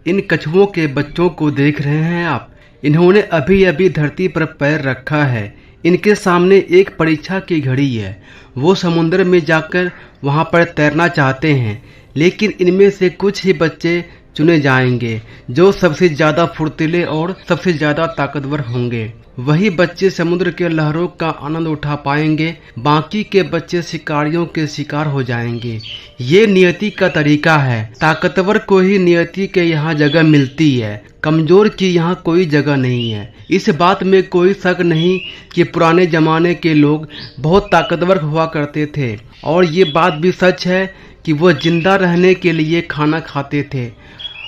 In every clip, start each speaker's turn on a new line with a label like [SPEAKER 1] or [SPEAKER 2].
[SPEAKER 1] इन कछुओं के बच्चों को देख रहे हैं आप। इन्होंने अभी अभी धरती पर पैर रखा है। इनके सामने एक परीक्षा की घड़ी है। वो समुद्र में जाकर वहां पर तैरना चाहते हैं, लेकिन इनमें से कुछ ही बच्चे चुने जाएंगे जो सबसे ज्यादा फुर्तीले और सबसे ज्यादा ताकतवर होंगे। वही बच्चे समुद्र के लहरों का आनंद उठा पाएंगे, बाकी के बच्चे शिकारियों के शिकार हो जाएंगे। ये नियति का तरीका है। ताकतवर को ही नियति के यहाँ जगह मिलती है, कमजोर की यहाँ कोई जगह नहीं है। इस बात में कोई शक नहीं कि पुराने जमाने के लोग बहुत ताकतवर हुआ करते थे, और ये बात भी सच है कि वो जिंदा रहने के लिए खाना खाते थे,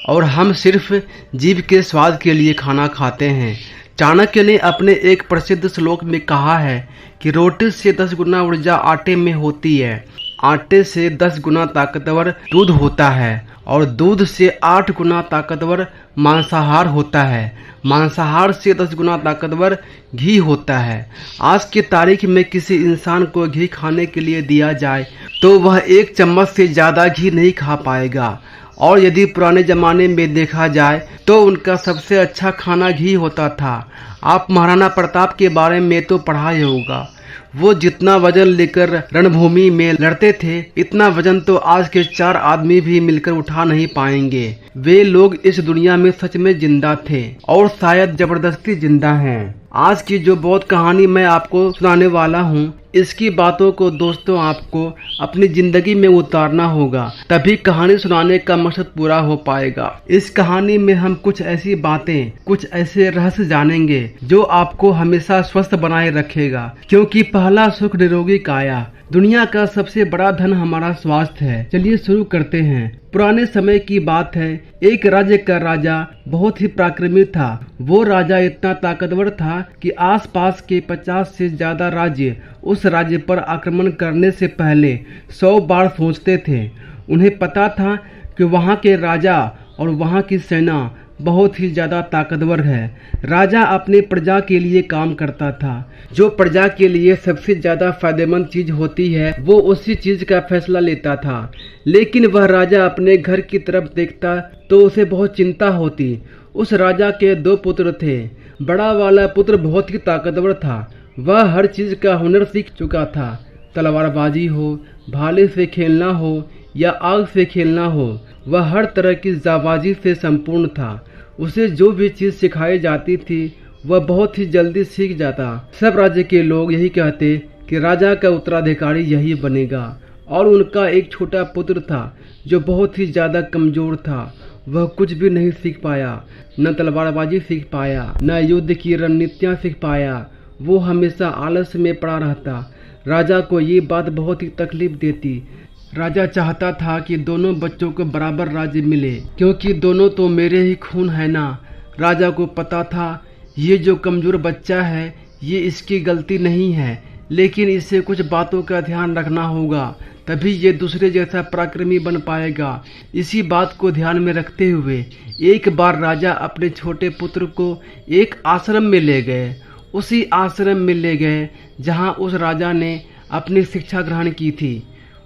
[SPEAKER 1] और हम सिर्फ जीभ के स्वाद के लिए खाना खाते हैं। चाणक्य ने अपने एक प्रसिद्ध श्लोक में कहा है कि रोटी से 10 गुना ऊर्जा आटे में होती है, आटे से 10 गुना ताकतवर दूध होता है, और दूध से 8 गुना ताकतवर मांसाहार होता है, मांसाहार से 10 गुना ताकतवर घी होता है। आज की तारीख में किसी इंसान को घी खाने के लिए दिया जाए तो वह 1 चम्मच से ज़्यादा घी नहीं खा पाएगा, और यदि पुराने जमाने में देखा जाए तो उनका सबसे अच्छा खाना घी होता था। आप महाराणा प्रताप के बारे में तो पढ़ा ही होगा। वो जितना वजन लेकर रणभूमि में लड़ते थे, इतना वजन तो आज के 4 आदमी भी मिलकर उठा नहीं पाएंगे। वे लोग इस दुनिया में सच में जिंदा थे, और शायद जबरदस्ती जिंदा हैं। आज की जो बहुत कहानी मैं आपको सुनाने वाला हूँ, इसकी बातों को दोस्तों आपको अपनी जिंदगी में उतारना होगा, तभी कहानी सुनाने का मकसद पूरा हो पाएगा। इस कहानी में हम कुछ ऐसी बातें, कुछ ऐसे रहस्य जानेंगे जो आपको हमेशा स्वस्थ बनाए रखेगा, क्योंकि पहला सुख निरोगी काया। दुनिया का सबसे बड़ा धन हमारा स्वास्थ्य है। चलिए शुरू करते हैं। पुराने समय की बात है। एक राज्य का राजा बहुत ही पराक्रमी था। वो राजा इतना ताकतवर था कि आसपास के 50 से ज्यादा राज्य उस राज्य पर आक्रमण करने से पहले 100 बार सोचते थे। उन्हें पता था कि वहाँ के राजा और वहाँ की सेना बहुत ही ज्यादा ताकतवर है। राजा अपने प्रजा के लिए काम करता था। जो प्रजा के लिए सबसे ज्यादा फायदेमंद चीज होती है, वो उसी चीज का फैसला लेता था। लेकिन वह राजा अपने घर की तरफ देखता तो उसे बहुत चिंता होती। उस राजा के 2 पुत्र थे। बड़ा वाला पुत्र बहुत ही ताकतवर था। वह हर चीज का हुनर सीख चुका था। तलवारबाजी हो, भाले से खेलना हो या आग से खेलना हो, वह हर तरह की जाबाजी से संपूर्ण था। उसे जो भी चीज सिखाई जाती थी वह बहुत ही जल्दी सीख जाता। सब राज्य के लोग यही कहते कि राजा का उत्तराधिकारी यही बनेगा। और उनका एक छोटा पुत्र था जो बहुत ही ज्यादा कमजोर था। वह कुछ भी नहीं सीख पाया, न तलवारबाजी सीख पाया, न युद्ध की रणनीतियां सीख पाया। वो हमेशा आलस में पड़ा रहता। राजा को ये बात बहुत ही तकलीफ देती। राजा चाहता था कि दोनों बच्चों को बराबर राज्य मिले, क्योंकि दोनों तो मेरे ही खून है ना। राजा को पता था ये जो कमजोर बच्चा है ये इसकी गलती नहीं है, लेकिन इसे कुछ बातों का ध्यान रखना होगा, तभी ये दूसरे जैसा पराक्रमी बन पाएगा। इसी बात को ध्यान में रखते हुए एक बार राजा अपने छोटे पुत्र को एक आश्रम में ले गए। उसी आश्रम में ले गए जहाँ उस राजा ने अपनी शिक्षा ग्रहण की थी।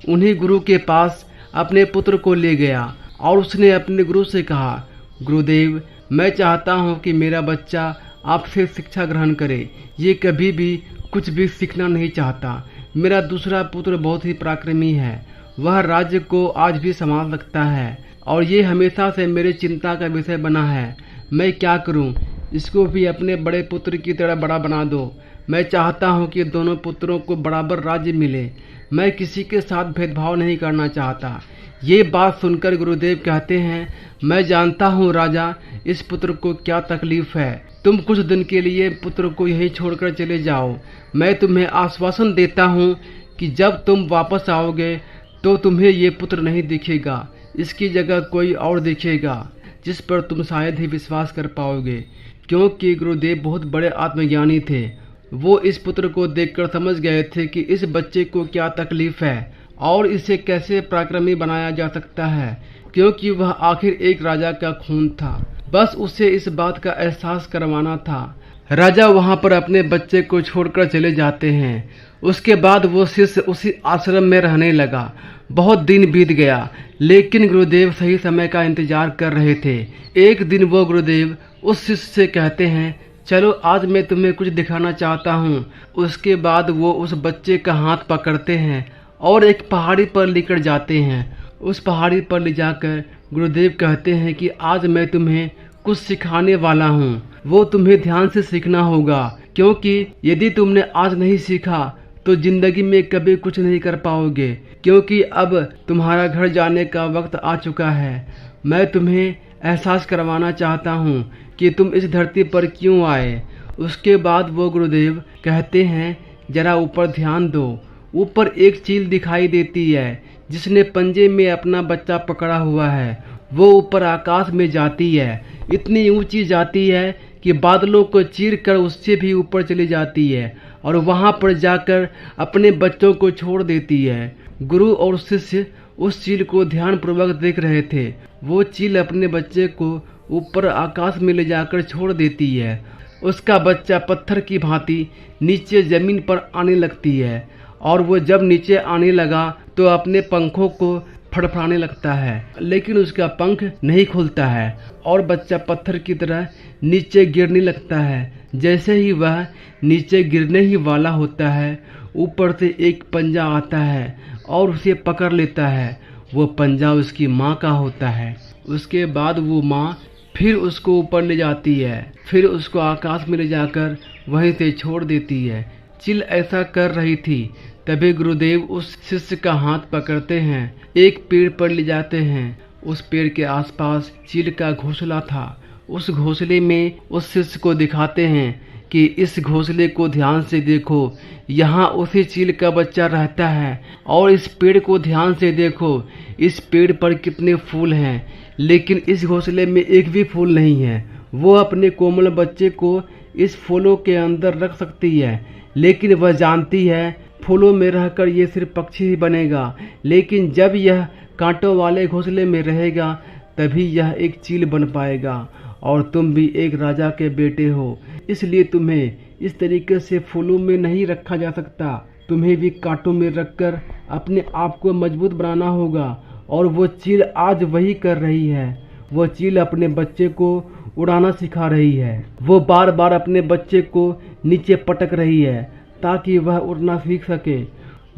[SPEAKER 1] उन्हीं गुरु के पास अपने पुत्र को ले गया और उसने अपने गुरु से कहा, गुरुदेव, मैं चाहता हूँ कि मेरा बच्चा आपसे शिक्षा ग्रहण करे। ये कभी भी कुछ भी सीखना नहीं चाहता। मेरा दूसरा पुत्र बहुत ही पराक्रमी है। वह राज्य को आज भी संभाल सकता है, और ये हमेशा से मेरे चिंता का विषय बना है। मैं क्या करूँ? इसको भी अपने बड़े पुत्र की तरह बड़ा बना दो। मैं चाहता हूँ कि दोनों पुत्रों को बराबर राज्य मिले। मैं किसी के साथ भेदभाव नहीं करना चाहता। ये बात सुनकर गुरुदेव कहते हैं, मैं जानता हूँ राजा, इस पुत्र को क्या तकलीफ है। तुम कुछ दिन के लिए पुत्र को यहीं छोड़कर चले जाओ। मैं तुम्हें आश्वासन देता हूँ कि जब तुम वापस आओगे तो तुम्हें ये पुत्र नहीं दिखेगा। इसकी जगह कोई और दिखेगा जिस पर तुम शायद ही विश्वास कर पाओगे। क्योंकि गुरुदेव बहुत बड़े आत्मज्ञानी थे। वो इस पुत्र को देखकर समझ गए थे कि इस बच्चे को क्या तकलीफ है और इसे कैसे पराक्रमी बनाया जा सकता है, क्योंकि वह आखिर एक राजा का खून था। बस उसे इस बात का एहसास करवाना था। राजा वहां पर अपने बच्चे को छोड़कर चले जाते हैं। उसके बाद वो शिष्य उसी आश्रम में रहने लगा। बहुत दिन बीत गया, लेकिन गुरुदेव सही समय का इंतजार कर रहे थे। एक दिन वो गुरुदेव उस शिष्य से कहते हैं, चलो आज मैं तुम्हें कुछ दिखाना चाहता हूँ। उसके बाद वो उस बच्चे का हाथ पकड़ते हैं और एक पहाड़ी पर लेकर जाते हैं। उस पहाड़ी पर ले जाकर गुरुदेव कहते हैं कि आज मैं तुम्हें कुछ सिखाने वाला हूँ। वो तुम्हें ध्यान से सीखना होगा, क्योंकि यदि तुमने आज नहीं सीखा तो जिंदगी में कभी कुछ नहीं कर पाओगे, क्योंकि अब तुम्हारा घर जाने का वक्त आ चुका है। मैं तुम्हें एहसास करवाना चाहता हूँ कि तुम इस धरती पर क्यों आए। उसके बाद वो गुरुदेव कहते हैं, जरा ऊपर ध्यान दो। ऊपर एक चील दिखाई देती है जिसने पंजे में अपना बच्चा पकड़ा हुआ है। वो ऊपर आकाश में जाती है, इतनी ऊंची जाती है कि बादलों को चीर कर उससे भी ऊपर चली जाती है और वहां पर जाकर अपने बच्चों को छोड़ देती है। गुरु और शिष्य उस चील को ध्यानपूर्वक देख रहे थे। वो चील अपने बच्चे को ऊपर आकाश में ले जाकर छोड़ देती है। उसका बच्चा पत्थर की भांति नीचे जमीन पर आने लगती है और वो जब नीचे आने लगा तो अपने पंखों को फड़फड़ाने लगता है, लेकिन उसका पंख नहीं खुलता है और बच्चा पत्थर की तरह नीचे गिरने लगता है। जैसे ही वह नीचे गिरने ही वाला होता है, ऊपर से एक पंजा आता है और उसे पकड़ लेता है। वो पंजा उसकी माँ का होता है। उसके बाद वो माँ फिर उसको ऊपर ले जाती है, फिर उसको आकाश में ले जाकर वहीं से छोड़ देती है। चील ऐसा कर रही थी, तभी गुरुदेव उस शिष्य का हाथ पकड़ते हैं, एक पेड़ पर ले जाते हैं। उस पेड़ के आसपास चील का घोंसला था। उस घोंसले में उस शिष्य को दिखाते हैं कि इस घोंसले को ध्यान से देखो, यहाँ उसी चील का बच्चा रहता है। और इस पेड़ को ध्यान से देखो, इस पेड़ पर कितने फूल हैं, लेकिन इस घोंसले में एक भी फूल नहीं है। वो अपने कोमल बच्चे को इस फूलों के अंदर रख सकती है, लेकिन वह जानती है फूलों में रहकर ये सिर्फ पक्षी ही बनेगा, लेकिन जब यह कांटों वाले घोंसले में रहेगा तभी यह एक चील बन पाएगा। और तुम भी एक राजा के बेटे हो, इसलिए तुम्हें इस तरीके से फूलों में नहीं रखा जा सकता। तुम्हें भी कांटों में रखकर अपने आप को मजबूत बनाना होगा। और वो चील आज वही कर रही है। वो चील अपने बच्चे को उड़ाना सिखा रही है। वो बार बार अपने बच्चे को नीचे पटक रही है ताकि वह उड़ना सीख सके।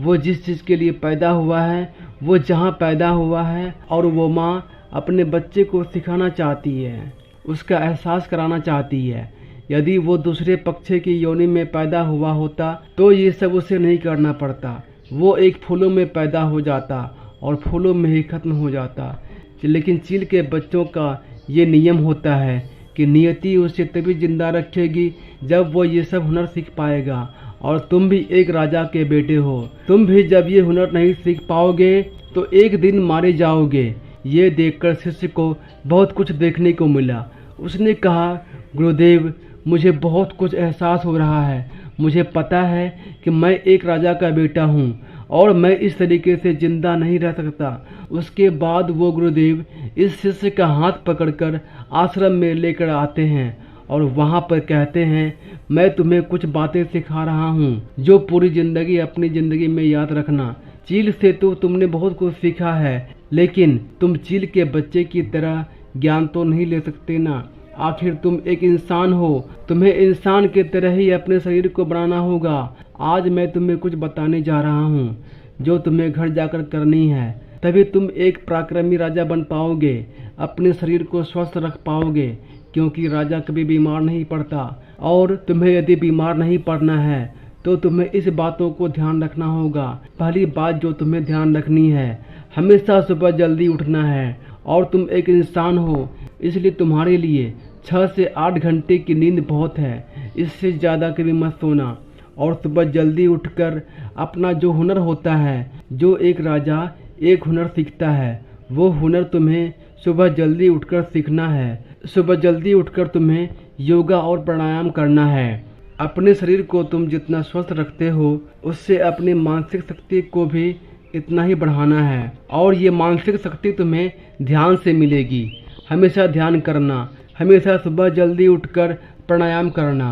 [SPEAKER 1] वो जिस चीज़ के लिए पैदा हुआ है, वो जहाँ पैदा हुआ है, और वो माँ अपने बच्चे को सिखाना चाहती है, उसका एहसास कराना चाहती है। यदि वो दूसरे पक्षी की योनि में पैदा हुआ होता तो ये सब उसे नहीं करना पड़ता। वो एक फूलों में पैदा हो जाता और फूलों में ही खत्म हो जाता। लेकिन चील के बच्चों का ये नियम होता है कि नियति उसे तभी जिंदा रखेगी जब वो ये सब हुनर सीख पाएगा। और तुम भी एक राजा के बेटे हो। तुम भी जब ये हुनर नहीं सीख पाओगे तो एक दिन मारे जाओगे। ये देखकर शिष्य को बहुत कुछ देखने को मिला। उसने कहा, गुरुदेव, मुझे बहुत कुछ एहसास हो रहा है। मुझे पता है कि मैं एक राजा का बेटा हूँ और मैं इस तरीके से जिंदा नहीं रह सकता। उसके बाद वो गुरुदेव इस शिष्य का हाथ पकड़कर आश्रम में लेकर आते हैं और वहाँ पर कहते हैं, मैं तुम्हें कुछ बातें सिखा रहा हूँ जो पूरी जिंदगी अपनी जिंदगी में याद रखना। चील से तो तुमने बहुत कुछ सीखा है, लेकिन तुम चील के बच्चे की तरह ज्ञान तो नहीं ले सकते ना। आखिर तुम एक इंसान हो, तुम्हें इंसान के तरह ही अपने शरीर को बनाना होगा। आज मैं तुम्हें कुछ बताने जा रहा हूँ जो तुम्हें घर जाकर करनी है, तभी तुम एक पराक्रमी राजा बन पाओगे, अपने शरीर को स्वस्थ रख पाओगे, क्योंकि राजा कभी बीमार नहीं पड़ता। और तुम्हें यदि बीमार नहीं पड़ना है तो तुम्हें इस बातों को ध्यान रखना होगा। पहली बात जो तुम्हें ध्यान रखनी है, हमेशा सुबह जल्दी उठना है। और तुम एक इंसान हो, इसलिए तुम्हारे लिए 6 से 8 घंटे की नींद बहुत है, इससे ज़्यादा कभी मत सोना। और सुबह जल्दी उठकर अपना जो हुनर होता है, जो एक राजा एक हुनर सीखता है, वो हुनर तुम्हें सुबह जल्दी उठकर सीखना है। सुबह जल्दी उठकर तुम्हें योगा और प्राणायाम करना है। अपने शरीर को तुम जितना स्वस्थ रखते हो, उससे अपनी मानसिक शक्ति को भी इतना ही बढ़ाना है। और ये मानसिक शक्ति तुम्हें ध्यान से मिलेगी। हमेशा ध्यान करना, हमेशा सुबह जल्दी उठकर प्राणायाम करना।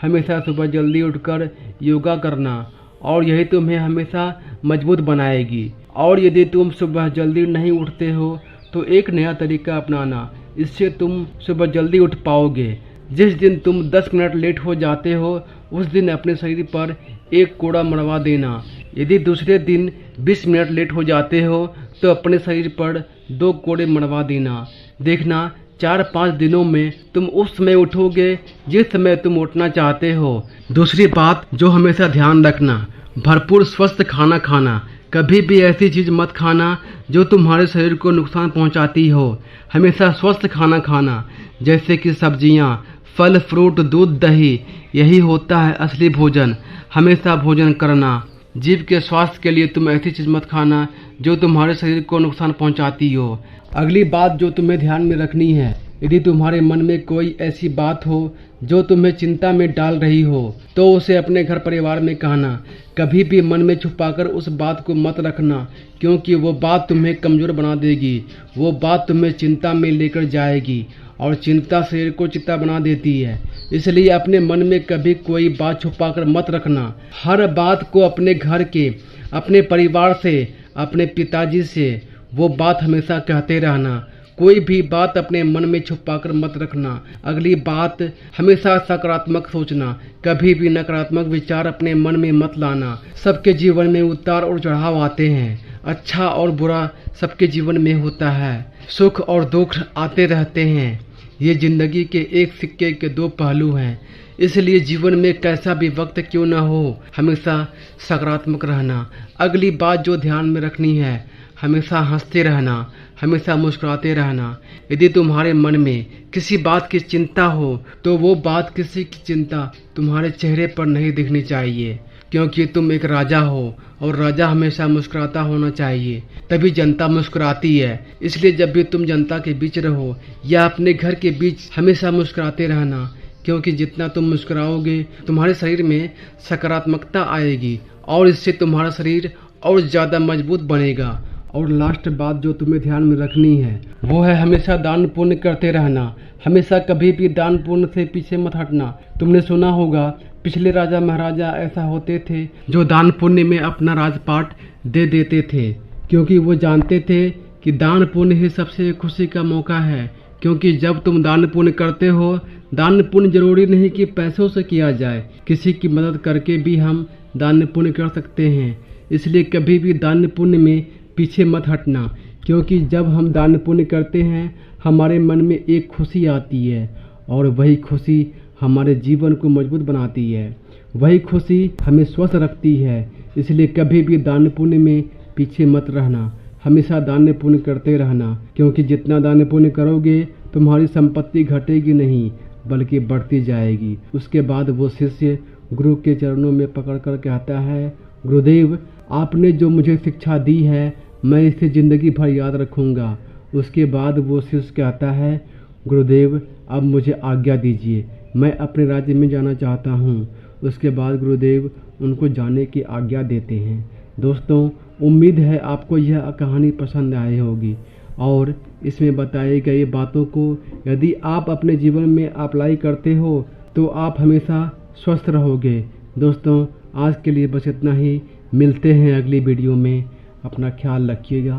[SPEAKER 1] हमेशा सुबह जल्दी उठकर योगा करना, और यही तुम्हें हमेशा मजबूत बनाएगी। और यदि तुम सुबह जल्दी नहीं उठते हो तो एक नया तरीका अपनाना, इससे तुम सुबह जल्दी उठ पाओगे। जिस दिन तुम 10 मिनट लेट हो जाते हो उस दिन अपने शरीर पर एक कोड़ा मढ़वा देना। यदि दूसरे दिन 20 मिनट लेट हो जाते हो तो अपने शरीर पर 2 कोड़े मढ़वा देना। देखना 4-5 दिनों में तुम उस समय उठोगे जिस समय तुम उठना चाहते हो। दूसरी बात जो हमेशा ध्यान रखना, भरपूर स्वस्थ खाना खाना। कभी भी ऐसी चीज मत खाना जो तुम्हारे शरीर को नुकसान पहुंचाती हो। हमेशा स्वस्थ खाना खाना, जैसे कि सब्जियां, फल, फ्रूट, दूध, दही, यही होता है असली भोजन। हमेशा भोजन करना। जीव के स्वास्थ्य के लिए तुम ऐसी चीज मत खाना जो तुम्हारे शरीर को नुकसान पहुंचाती हो। अगली बात जो तुम्हें ध्यान में रखनी है, यदि तुम्हारे मन में कोई ऐसी बात हो जो तुम्हें चिंता में डाल रही हो तो उसे अपने घर परिवार में कहना। कभी भी मन में छुपाकर उस बात को मत रखना, क्योंकि वो बात तुम्हें कमजोर बना देगी। वो बात तुम्हें चिंता में लेकर जाएगी और चिंता शरीर को चिंता बना देती है। इसलिए अपने मन में कभी कोई बात छुपाकर मत रखना। हर बात को अपने घर के, अपने परिवार से, अपने पिताजी से वो बात हमेशा कहते रहना। कोई भी बात अपने मन में छुपाकर मत रखना। अगली बात, हमेशा सकारात्मक सोचना। कभी भी नकारात्मक विचार अपने मन में मत लाना। सबके जीवन में उतार और चढ़ाव आते हैं। अच्छा और बुरा सबके जीवन में होता है। सुख और दुख आते रहते हैं। ये जिंदगी के एक सिक्के के 2 पहलू हैं। इसलिए जीवन में कैसा भी वक्त क्यों न हो, हमेशा सकारात्मक रहना। अगली बात जो ध्यान में रखनी है, हमेशा हंसते रहना, हमेशा मुस्कुराते रहना। यदि तुम्हारे मन में किसी बात की चिंता हो तो वो बात, किसी की चिंता तुम्हारे चेहरे पर नहीं दिखनी चाहिए, क्योंकि तुम एक राजा हो और राजा हमेशा मुस्कुराता होना चाहिए, तभी जनता मुस्कुराती है। इसलिए जब भी तुम जनता के बीच रहो या अपने घर के बीच, हमेशा मुस्कुराते रहना, क्योंकि जितना तुम मुस्कुराओगे तुम्हारे शरीर में सकारात्मकता आएगी और इससे तुम्हारा शरीर और ज़्यादा मजबूत बनेगा। और लास्ट बात जो तुम्हें ध्यान में रखनी है वो है हमेशा दान पुण्य करते रहना। हमेशा कभी भी दान पुण्य से पीछे मत हटना। तुमने सुना होगा पिछले राजा महाराजा ऐसा होते थे जो दान पुण्य में अपना राजपाट दे देते थे, क्योंकि वो जानते थे कि दान पुण्य ही सबसे खुशी का मौका है। क्योंकि जब तुम दान पुण्य करते हो, दान पुण्य जरूरी नहीं कि पैसों से किया जाए, किसी की मदद करके भी हम दान पुण्य कर सकते हैं। इसलिए कभी भी दान पुण्य में पीछे मत हटना, क्योंकि जब हम दान पुण्य करते हैं हमारे मन में एक खुशी आती है और वही खुशी हमारे जीवन को मजबूत बनाती है। वही खुशी हमें स्वस्थ रखती है। इसलिए कभी भी दान पुण्य में पीछे मत रहना, हमेशा दान पुण्य करते रहना, क्योंकि जितना दान पुण्य करोगे तुम्हारी संपत्ति घटेगी नहीं बल्कि बढ़ती जाएगी। उसके बाद वो शिष्य गुरु के चरणों में पकड़कर कहता है, गुरुदेव आपने जो मुझे शिक्षा दी है मैं इसे जिंदगी भर याद रखूंगा। उसके बाद वो शिष्य कहता है, गुरुदेव अब मुझे आज्ञा दीजिए, मैं अपने राज्य में जाना चाहता हूँ। उसके बाद गुरुदेव उनको जाने की आज्ञा देते हैं। दोस्तों, उम्मीद है आपको यह कहानी पसंद आई होगी और इसमें बताई गई बातों को यदि आप अपने जीवन में अप्लाई करते हो तो आप हमेशा स्वस्थ रहोगे। दोस्तों, आज के लिए बस इतना ही। मिलते हैं अगली वीडियो में। अपना ख्याल रखिएगा।